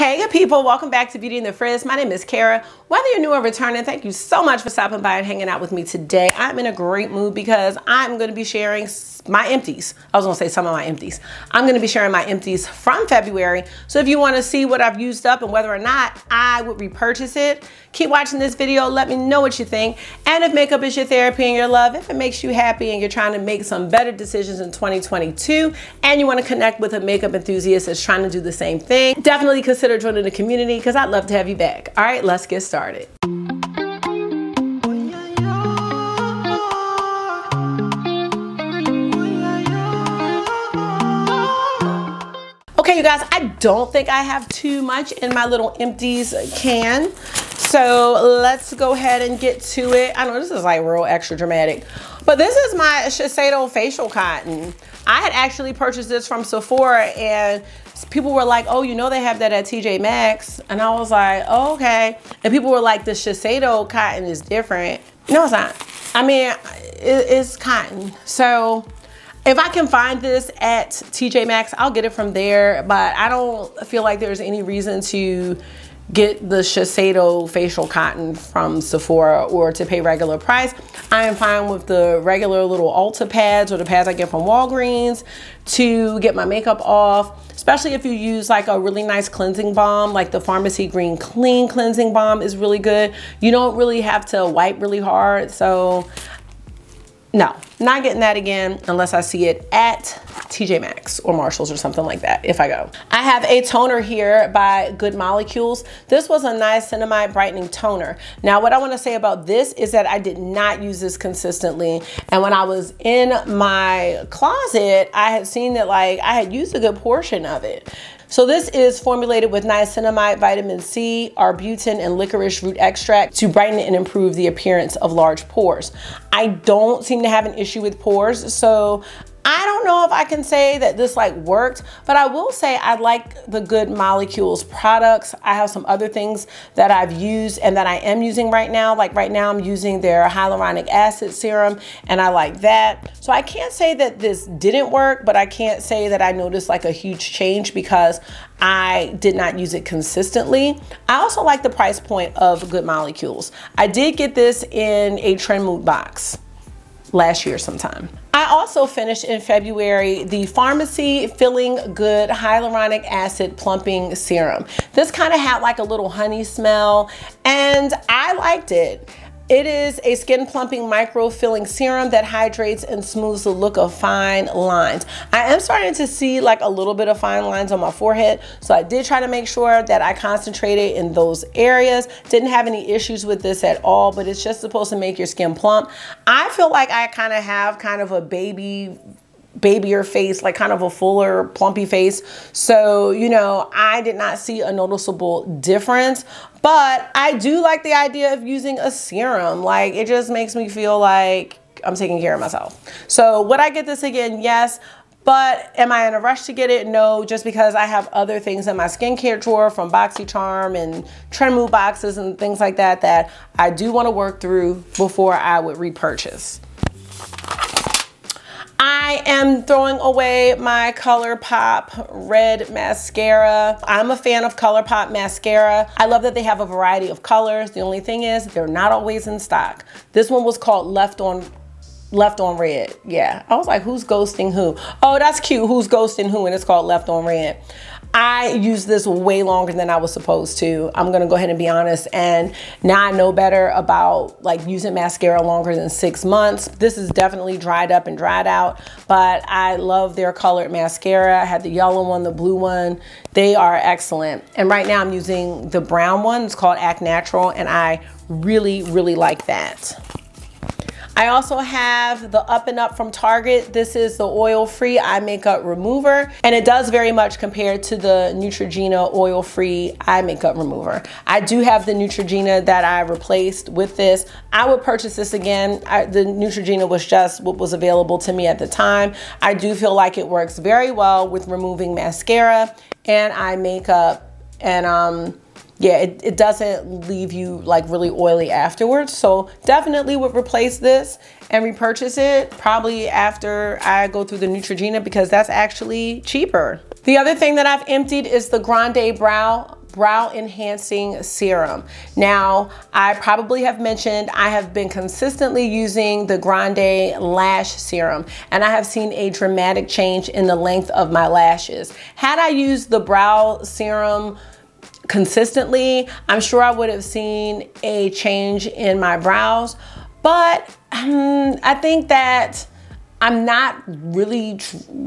Hey good people, welcome back to Beauty in the Frizz. My name is Cara. Whether you're new or returning, thank you so much for stopping by and hanging out with me today. I'm in a great mood because I'm going to be sharing my empties. I was going to say some of my empties. I'm going to be sharing my empties from February. So if you want to see what I've used up and whether or not I would repurchase it, keep watching this video. Let me know what you think. And if makeup is your therapy and your love, if it makes you happy and you're trying to make some better decisions in 2022 and you want to connect with a makeup enthusiast that's trying to do the same thing, definitely consider joining the community because I'd love to have you back. All right, let's get started. Okay, you guys, I don't think I have too much in my little empties can. So let's go ahead and get to it. I know this is like real extra dramatic, but this is my Shiseido facial cotton. I had actually purchased this from Sephora and people were like, oh, you know they have that at TJ Maxx. And I was like, oh, okay. And people were like, the Shiseido cotton is different. No, it's not. I mean, it's cotton. So if I can find this at TJ Maxx, I'll get it from there. But I don't feel like there's any reason to get the Shiseido facial cotton from Sephora or to pay regular price. I am fine with the regular little Ulta pads or the pads I get from Walgreens to get my makeup off, especially if you use like a really nice cleansing balm, like the Pharmacy Green Clean Cleansing Balm is really good. You don't really have to wipe really hard. So no, not getting that again unless I see it at TJ Maxx or Marshalls or something like that if I go. I have a toner here by Good Molecules. This was a niacinamide brightening toner. Now what I want to say about this is that I did not use this consistently, and when I was in my closet I had seen that like I had used a good portion of it. So this is formulated with niacinamide, vitamin C, arbutin, and licorice root extract to brighten and improve the appearance of large pores. I don't seem to have an issue with pores, so I don't know if I can say that this like worked, but I will say I like the Good Molecules products. I have some other things that I've used and that I am using right now. Like right now I'm using their hyaluronic acid serum and I like that. So I can't say that this didn't work, but I can't say that I noticed like a huge change because I did not use it consistently. I also like the price point of Good Molecules. I did get this in a Trend Mood box last year sometime. I also finished in February the Pharmacy Feeling Good Hyaluronic Acid Plumping Serum. This kind of had like a little honey smell and I liked it. It is a skin plumping micro filling serum that hydrates and smooths the look of fine lines. I am starting to see like a little bit of fine lines on my forehead, so I did try to make sure that I concentrated in those areas. Didn't have any issues with this at all, but it's just supposed to make your skin plump. I feel like I kind of have kind of a babyer face, like kind of a fuller plumpy face, so you know I did not see a noticeable difference, but I do like the idea of using a serum. Like it just makes me feel like I'm taking care of myself. So would I get this again? Yes. But am I in a rush to get it? No, just because I have other things in my skincare drawer from BoxyCharm and Trend Mood boxes and things like that that I do want to work through before I would repurchase. I am throwing away my ColourPop red mascara. I'm a fan of ColourPop mascara. I love that they have a variety of colors. The only thing is they're not always in stock. This one was called Left on Red. Yeah, I was like, who's ghosting who? Oh, that's cute. Who's ghosting who? And it's called Left on Red. I used this way longer than I was supposed to. I'm gonna go ahead and be honest. And now I know better about like using mascara longer than 6 months. This is definitely dried up and dried out, but I love their colored mascara. I had the yellow one, the blue one. They are excellent. And right now I'm using the brown one. It's called Act Natural, and I really, really like that. I also have the Up and Up from Target. This is the oil-free eye makeup remover, and it does very much compared to the Neutrogena oil-free eye makeup remover. I do have the Neutrogena that I replaced with this. I would purchase this again. The Neutrogena was just what was available to me at the time. I do feel like it works very well with removing mascara and eye makeup, and yeah, it doesn't leave you like really oily afterwards. So definitely would replace this and repurchase it probably after I go through the Neutrogena because that's actually cheaper. The other thing that I've emptied is the Grande Brow Brow Enhancing Serum. Now, I probably have mentioned I have been consistently using the Grande Lash Serum, and I have seen a dramatic change in the length of my lashes. Had I used the brow serum consistently, I'm sure I would have seen a change in my brows, but I think that I'm not really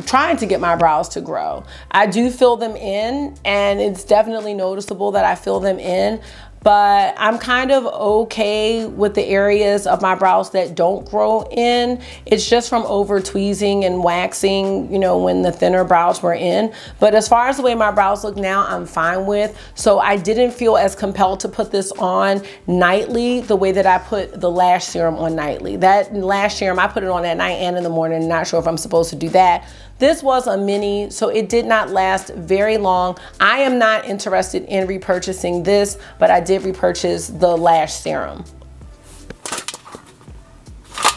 trying to get my brows to grow. I do fill them in, and it's definitely noticeable that I fill them in, but I'm kind of okay with the areas of my brows that don't grow in. It's just from over tweezing and waxing, you know, when the thinner brows were in. But as far as the way my brows look now, I'm fine with. So I didn't feel as compelled to put this on nightly the way that I put the lash serum on nightly. That lash serum, I put it on at night and in the morning. Not sure if I'm supposed to do that. This was a mini, so it did not last very long. I am not interested in repurchasing this, but I did repurchase the lash serum.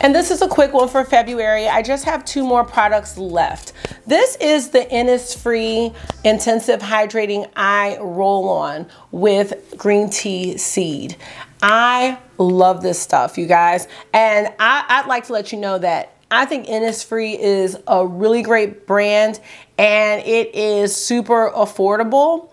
And this is a quick one for February. I just have 2 more products left. This is the Innisfree Intensive Hydrating Eye Roll-On with green tea seed. I love this stuff, you guys. And I'd like to let you know that I think Innisfree is a really great brand, and it is super affordable.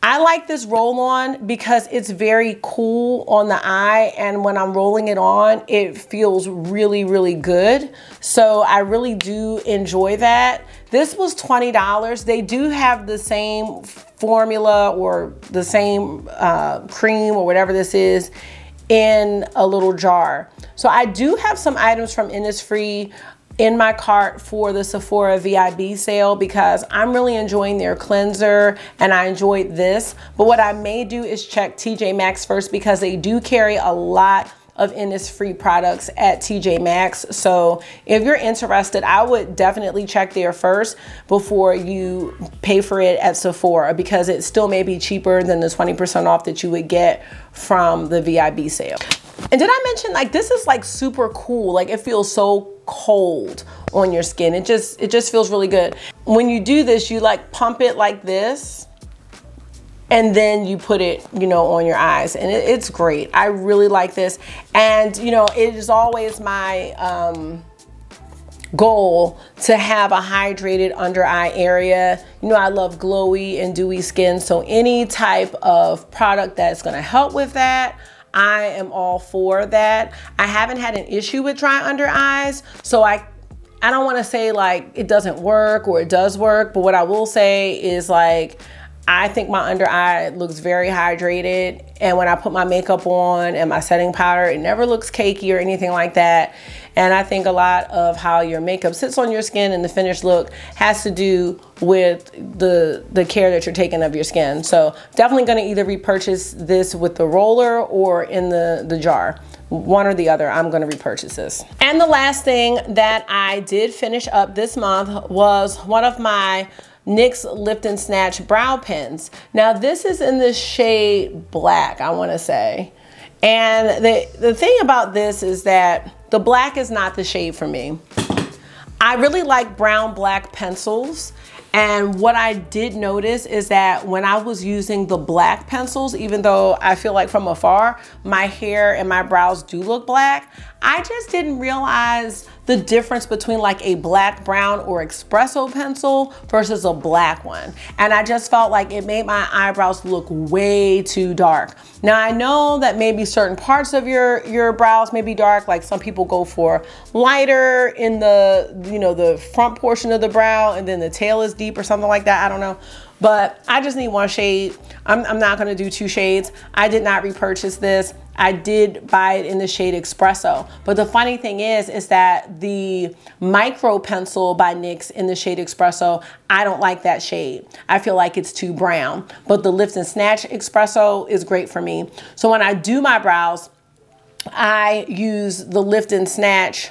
I like this roll-on because it's very cool on the eye, and when I'm rolling it on, it feels really, really good. So I really do enjoy that. This was $20. They do have the same formula or the same cream or whatever this is in a little jar. So I do have some items from Innisfree in my cart for the Sephora VIB sale because I'm really enjoying their cleanser and I enjoyed this. But what I may do is check TJ Maxx first because they do carry a lot of Innisfree products at TJ Maxx. So if you're interested, I would definitely check there first before you pay for it at Sephora because it still may be cheaper than the 20% off that you would get from the VIB sale. And did I mention, like, this is like super cool. Like, it feels so cold on your skin. It just feels really good. When you do this, you like pump it like this, and then you put it, you know, on your eyes, and it's great. I really like this. And, you know, it is always my goal to have a hydrated under eye area. You know, I love glowy and dewy skin, so any type of product that's gonna help with that, I am all for that. I haven't had an issue with dry under eyes, so I don't wanna say like it doesn't work or it does work, but what I will say is like, I think my under eye looks very hydrated, and when I put my makeup on and my setting powder, it never looks cakey or anything like that. And I think a lot of how your makeup sits on your skin and the finished look has to do with the care that you're taking of your skin. So definitely gonna either repurchase this with the roller or in the jar. One or the other, I'm gonna repurchase this. And the last thing that I did finish up this month was one of my NYX Lift and Snatch brow pens. Now this is in the shade black, I wanna say. And the thing about this is that the black is not the shade for me. I really like brown black pencils. And what I did notice is that when I was using the black pencils, even though I feel like from afar, my hair and my brows do look black, I just didn't realize the difference between like a black, brown, or espresso pencil versus a black one. And I just felt like it made my eyebrows look way too dark. Now I know that maybe certain parts of your brows may be dark, like some people go for lighter in the, you know, the front portion of the brow and then the tail is deep or something like that, I don't know. But I just need one shade. I'm not gonna do 2 shades. I did not repurchase this. I did buy it in the shade Espresso. But the funny thing is that the micro pencil by NYX in the shade Espresso, I don't like that shade. I feel like it's too brown. But the Lift and Snatch Espresso is great for me. So when I do my brows, I use the Lift and Snatch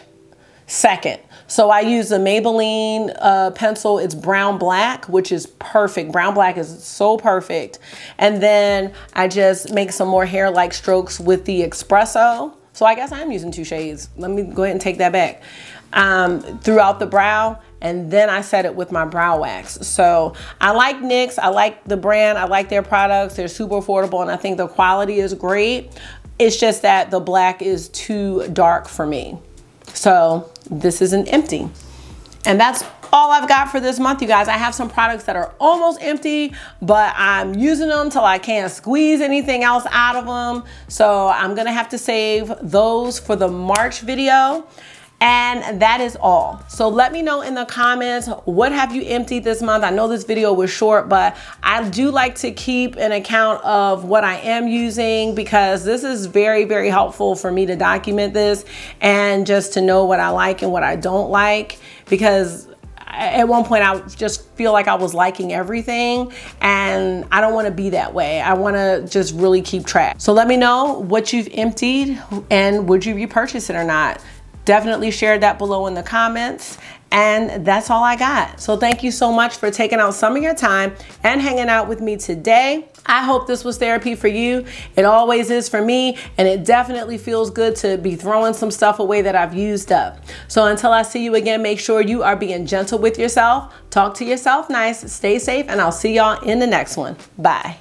second. So I use the Maybelline pencil. It's brown black, which is perfect. Brown black is so perfect. And then I just make some more hair-like strokes with the Espresso. So I guess I'm using 2 shades. Let me go ahead and take that back. Throughout the brow. and then I set it with my brow wax. So I like NYX, I like the brand, I like their products. They're super affordable and I think the quality is great. It's just that the black is too dark for me. So this is an empty. And that's all I've got for this month, you guys. I have some products that are almost empty, but I'm using them till I can't squeeze anything else out of them. So I'm gonna have to save those for the March video. And that is all. So let me know in the comments, what have you emptied this month? I know this video was short, but I do like to keep an account of what I am using because this is very, very helpful for me to document this and just to know what I like and what I don't like, because at one point I just feel like I was liking everything and I don't want to be that way. I want to just really keep track. So let me know what you've emptied and would you repurchase it or not? Definitely share that below in the comments. And that's all I got. So thank you so much for taking out some of your time and hanging out with me today. I hope this was therapy for you. It always is for me, and it definitely feels good to be throwing some stuff away that I've used up. So until I see you again, make sure you are being gentle with yourself. Talk to yourself nice, stay safe, and I'll see y'all in the next one. Bye.